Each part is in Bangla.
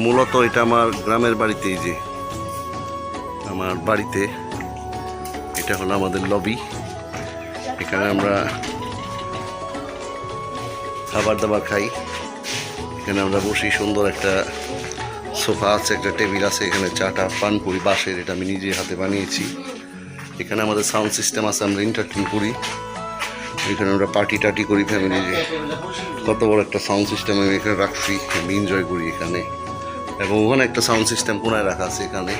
মূলত এটা আমার গ্রামের বাড়িতে, এই যে আমার বাড়িতে এটা হলো আমাদের লবি। এখানে আমরা খাবার দাবার খাই, এখানে আমরা বসি। সুন্দর একটা সোফা আছে, একটা টেবিল আছে, এখানে চাটা পান করি বাঁশের, এটা আমি নিজে হাতে বানিয়েছি। এখানে আমাদের সাউন্ড সিস্টেম আছে, আমরা এন্টারটেইন করি। এখানে আমরা পার্টি টাটি করি ফ্যামিলি। কত বড় একটা সাউন্ড সিস্টেম আমি এখানে রাখছি, আমি এনজয় করি এখানে। এবং ওখানে একটা সাউন্ড সিস্টেম কোনায় রাখা আছে, এখানে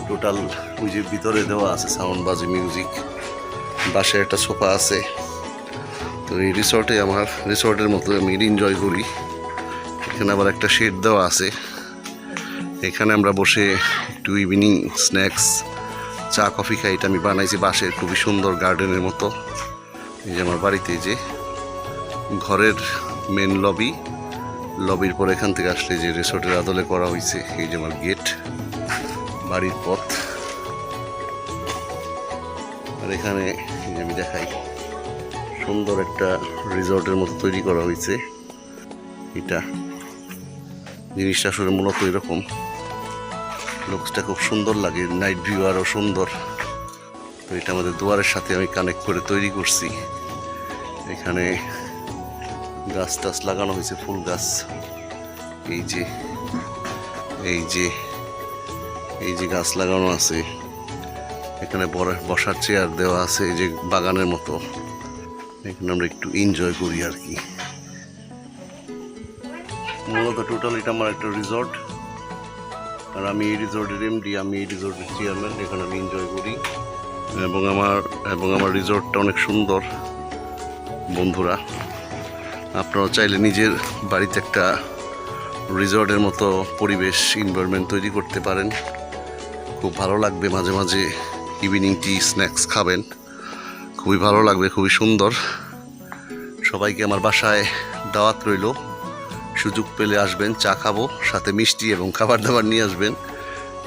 টোটাল ওই যে ভিতরে দেওয়া আছে সাউন্ড বাজে মিউজিক। বাসে একটা সোফা আছে। তো এই রিসর্টে আমার রিসর্টের মতো আমি এনজয় করি। এখানে আবার একটা শেড দেওয়া আছে, এখানে আমরা বসে একটু ইভিনিং স্ন্যাক্স চা কফি খাই। এটা আমি বানাইছি বাসের, খুবই সুন্দর গার্ডেনের মতো। এই যে আমার বাড়িতে যে ঘরের মেন লবি, লবির পর এখান থেকে আসলে যে রিসোর্টের আদলে করা হয়েছে। এই যে আমার গেট, বাড়ির পথ। আর এখানে আমি দেখাই, সুন্দর একটা রিসোর্টের মতো তৈরি করা হয়েছে। এটা জিনিসটা আসলে মূলত এরকম, লুকসটা খুব সুন্দর লাগে, নাইট ভিউ আরও সুন্দর। তো এটা আমাদের দুয়ারের সাথে আমি কানেক্ট করে তৈরি করছি। এখানে গাছ টাছ লাগানো হয়েছে, ফুল গাছ। এই যে এই যে এই যে গাছ লাগানো আছে, এখানে বসার চেয়ার দেওয়া আছে, এই যে বাগানের মতো। এখানে আমরা একটু এনজয় করি আর কি। মূলত টোটাল এটা আমার একটা রিসর্ট, আর আমি এই রিসর্টের এমডি, আমি এই রিসর্টের চেয়ারম্যান। এখানে আমি এনজয় করি এবং আমার রিসর্টটা অনেক সুন্দর। বন্ধুরা, আপনারা চাইলে নিজের বাড়িতে একটা রিসর্টের মতো পরিবেশ এনভায়রনমেন্ট তৈরি করতে পারেন। খুব ভালো লাগবে, মাঝে মাঝে ইভিনিং টি স্ন্যাক্স খাবেন, খুবই ভালো লাগবে, খুবই সুন্দর। সবাইকে আমার বাসায় দাওয়াত রইল, সুযোগ পেলে আসবেন, চা খাবো, সাথে মিষ্টি এবং খাবার দাবার নিয়ে আসবেন।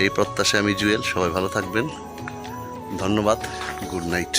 এই প্রত্যাশায় আমি জুয়েল। সবাই ভালো থাকবেন, ধন্যবাদ, গুড নাইট।